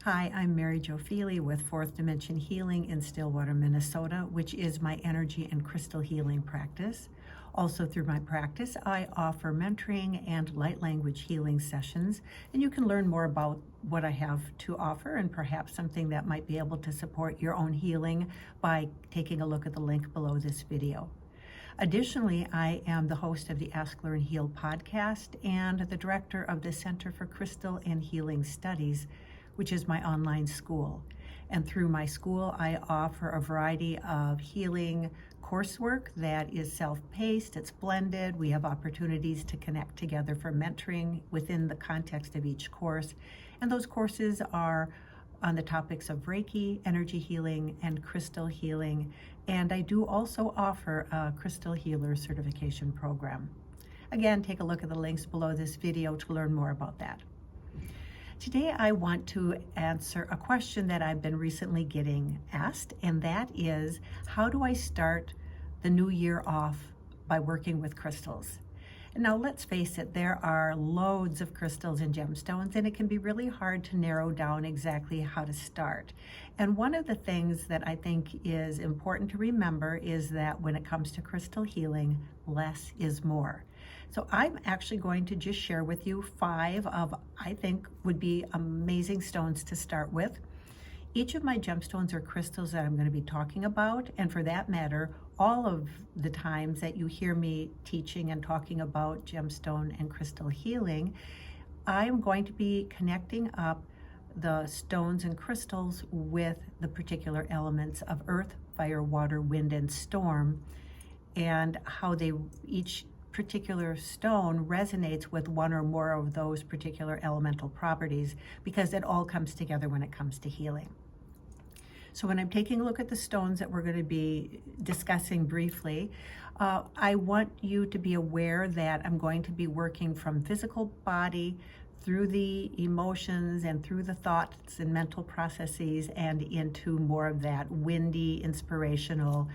Hi, I'm Maryjo with Fourth Dimension Healing in Stillwater, Minnesota, which is my energy and crystal healing practice. Also through my practice, I offer mentoring and light language healing sessions, and you can learn more about what I have to offer and perhaps something that might be able to support your own healing by taking a look at the link below this video. Additionally, I am the host of the Ask, Learn, Heal podcast and the director of the Center for Crystal and Healing Studies, which is my online school. And through my school, I offer a variety of healing coursework that is self-paced, it's blended. We have opportunities to connect together for mentoring within the context of each course. And those courses are on the topics of Reiki, energy healing, and crystal healing. And I do also offer a crystal healer certification program. Again, take a look at the links below this video to learn more about that. Today, I want to answer a question that I've been recently getting asked, and that is, how do I start the new year off by working with crystals? And now, let's face it, there are loads of crystals and gemstones, and it can be really hard to narrow down exactly how to start. And one of the things that I think is important to remember is that when it comes to crystal healing, less is more. So I'm actually going to just share with you 5 of, I think, would be amazing stones to start with. Each of my gemstones are crystals that I'm going to be talking about, and for that matter, all of the times that you hear me teaching and talking about gemstone and crystal healing, I'm going to be connecting up the stones and crystals with the particular elements of earth, fire, water, wind, and storm, and how they each particular stone resonates with one or more of those particular elemental properties, because it all comes together when it comes to healing. So when I'm taking a look at the stones that we're going to be discussing briefly, I want you to be aware that I'm going to be working from physical body through the emotions and through the thoughts and mental processes and into more of that windy, inspirational,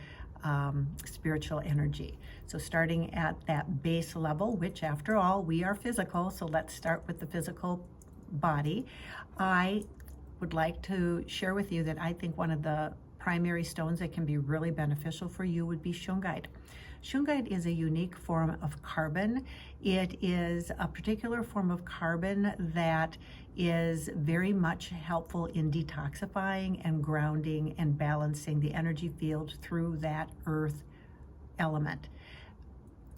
spiritual energy. So starting at that base level, which after all, we are physical, so let's start with the physical body. I would like to share with you that I think one of the primary stones that can be really beneficial for you would be Shungite. Shungite is a unique form of carbon. It is a particular form of carbon that is very much helpful in detoxifying and grounding and balancing the energy field through that earth element.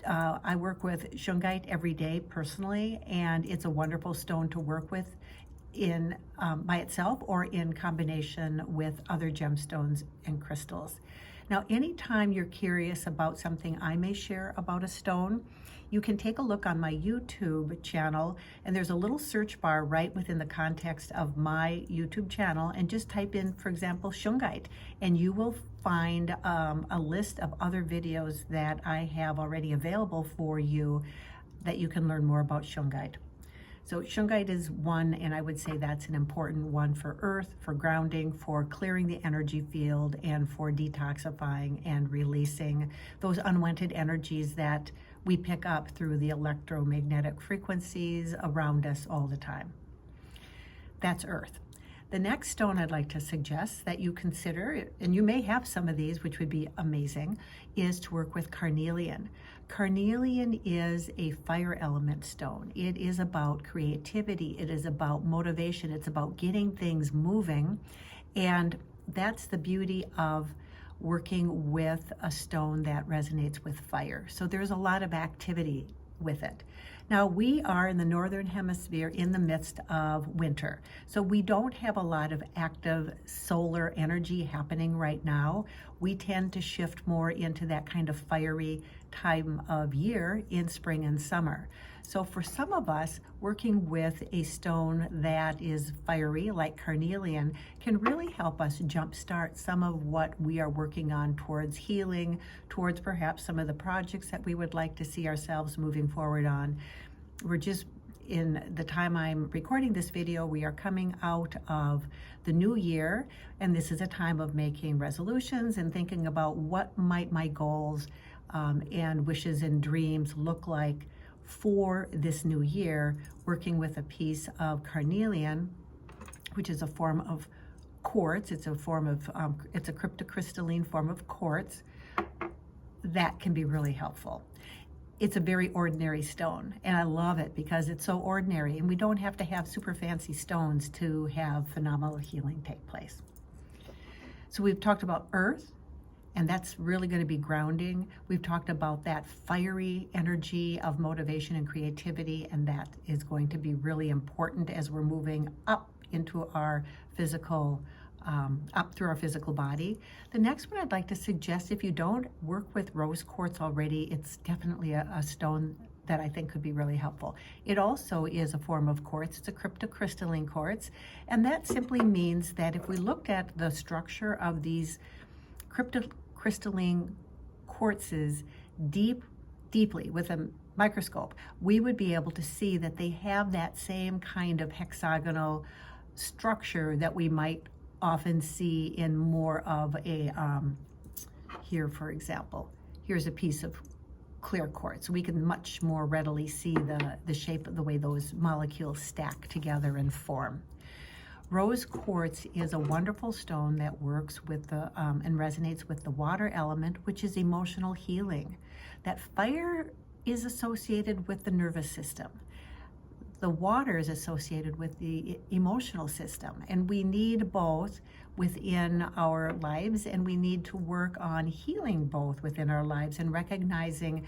I work with Shungite every day personally, and it's a wonderful stone to work with in by itself or in combination with other gemstones and crystals. Now, anytime you're curious about something I may share about a stone, you can take a look on my YouTube channel, and there's a little search bar right within the context of my YouTube channel, and just type in, for example, Shungite, and you will find a list of other videos that I have already available for you that you can learn more about Shungite. So Shungite is one, and I would say that's an important one for earth, for grounding, for clearing the energy field, and for detoxifying and releasing those unwanted energies that we pick up through the electromagnetic frequencies around us all the time. That's earth. The next stone I'd like to suggest that you consider, and you may have some of these, which would be amazing, is to work with carnelian. Carnelian is a fire element stone. It is about creativity. It is about motivation. It's about getting things moving. And that's the beauty of working with a stone that resonates with fire. So there's a lot of activity with it. Now, we are in the Northern Hemisphere in the midst of winter, so we don't have a lot of active solar energy happening right now. We tend to shift more into that kind of fiery time of year in spring and summer. So for some of us, working with a stone that is fiery, like carnelian, can really help us jumpstart some of what we are working on towards healing, towards perhaps some of the projects that we would like to see ourselves moving forward on. We're just, in the time I'm recording this video, we are coming out of the new year, and this is a time of making resolutions and thinking about what might my goals and wishes and dreams look like for this new year, working with a piece of carnelian which is a form of quartz. It's a form of, it's a cryptocrystalline form of quartz that can be really helpful. It's a very ordinary stone, and I love it because it's so ordinary, and we don't have to have super fancy stones to have phenomenal healing take place. So we've talked about earth, and that's really going to be grounding. We've talked about that fiery energy of motivation and creativity, and that is going to be really important as we're moving up into our physical, up through our physical body. The next one I'd like to suggest, if you don't work with rose quartz already, it's definitely a stone that I think could be really helpful. It also is a form of quartz. It's a cryptocrystalline quartz, and that simply means that if we looked at the structure of these cryptocrystalline quartzes deeply with a microscope, we would be able to see that they have that same kind of hexagonal structure that we might often see in more of a, here for example, here's a piece of clear quartz. We can much more readily see the shape of the way those molecules stack together and form. Rose quartz is a wonderful stone that works with the, and resonates with the water element, which is emotional healing. That fire is associated with the nervous system. The water is associated with the emotional system, and we need both within our lives, and we need to work on healing both within our lives and recognizing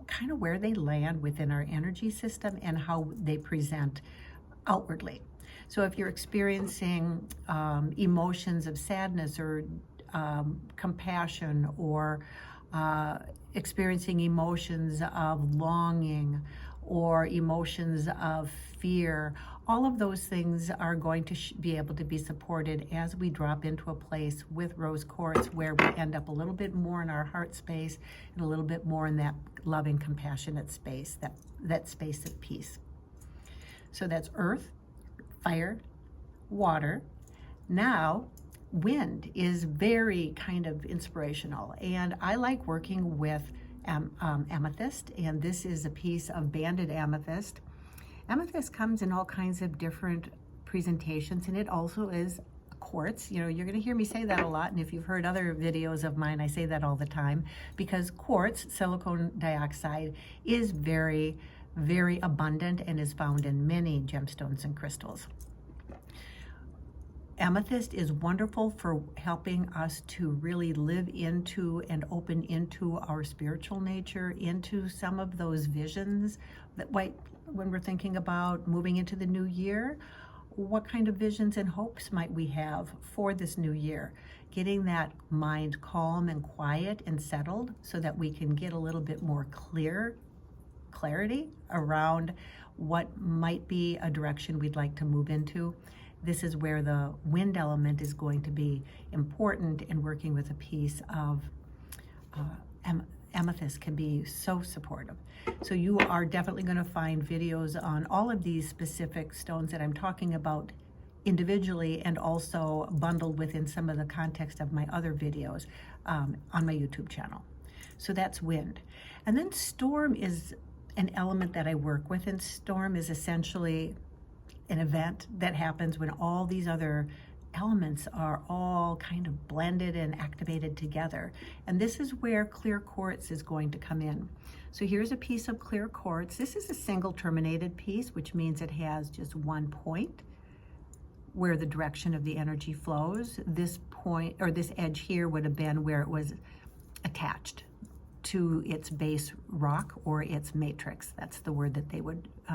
kind of where they land within our energy system and how they present outwardly. So if you're experiencing emotions of sadness or compassion, or experiencing emotions of longing or emotions of fear, all of those things are going to be able to be supported as we drop into a place with rose quartz where we end up a little bit more in our heart space and a little bit more in that loving, compassionate space, that space of peace. So that's earth, fire, water. Now, wind is very kind of inspirational, and I like working with amethyst, and this is a piece of banded amethyst. Amethyst comes in all kinds of different presentations, and it also is quartz. You know, you're going to hear me say that a lot, and if you've heard other videos of mine, I say that all the time, because quartz, silicon dioxide, is very, very abundant and is found in many gemstones and crystals. Amethyst is wonderful for helping us to really live into and open into our spiritual nature, into some of those visions that when we're thinking about moving into the new year, what kind of visions and hopes might we have for this new year? Getting that mind calm and quiet and settled so that we can get a little bit more clarity around what might be a direction we'd like to move into. This is where the wind element is going to be important, and working with a piece of amethyst can be so supportive. So you are definitely going to find videos on all of these specific stones that I'm talking about individually, and also bundled within some of the context of my other videos on my YouTube channel. So that's wind. And then storm is an element that I work with, and storm is essentially an event that happens when all these other elements are all kind of blended and activated together. And this is where clear quartz is going to come in. So here's a piece of clear quartz. This is a single terminated piece, which means it has just one point where the direction of the energy flows. This point, or this edge here, would have been where it was attached to its base rock or its matrix. That's the word that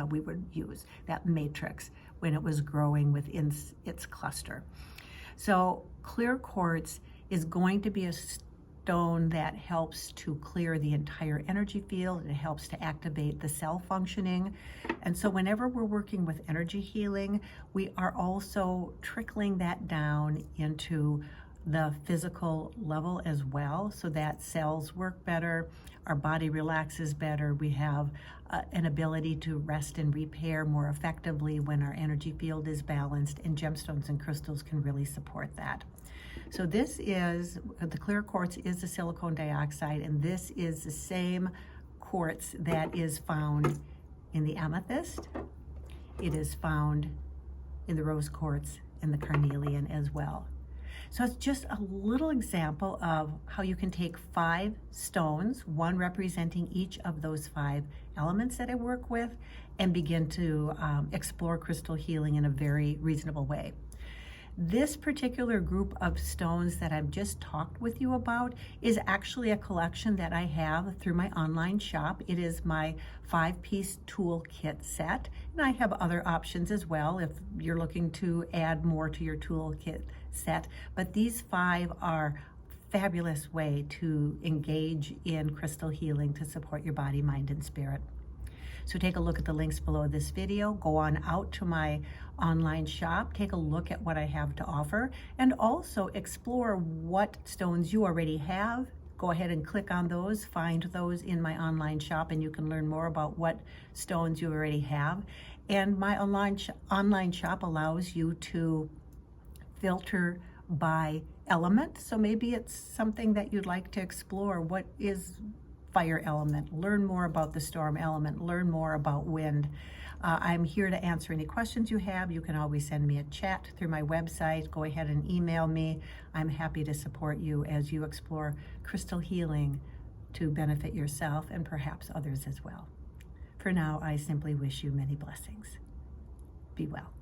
we would use, that matrix, when it was growing within its cluster. So clear quartz is going to be a stone that helps to clear the entire energy field. It helps to activate the cell functioning. And so whenever we're working with energy healing, we are also trickling that down into the physical level as well, so that cells work better, our body relaxes better, we have an ability to rest and repair more effectively when our energy field is balanced, and gemstones and crystals can really support that. So this is, the clear quartz is the silicon dioxide, and this is the same quartz that is found in the amethyst. It is found in the rose quartz and the Carnelian as well. So it's just a little example of how you can take 5 stones, one representing each of those 5 elements that I work with, and begin to explore crystal healing in a very reasonable way. This particular group of stones that I've just talked with you about is actually a collection that I have through my online shop. It is my 5-piece toolkit set, and I have other options as well if you're looking to add more to your toolkit set. But these 5 are a fabulous way to engage in crystal healing to support your body, mind, and spirit. So take a look at the links below this video, go on out to my online shop, take a look at what I have to offer, and also explore what stones you already have. Go ahead and click on those, find those in my online shop, and you can learn more about what stones you already have. And my online shop allows you to filter by element. So maybe it's something that you'd like to explore. What is fire element? Learn more about the storm element, learn more about wind. I'm here to answer any questions you have. You can always send me a chat through my website. Go ahead and email me. I'm happy to support you as you explore crystal healing to benefit yourself and perhaps others as well. For now, I simply wish you many blessings. Be well.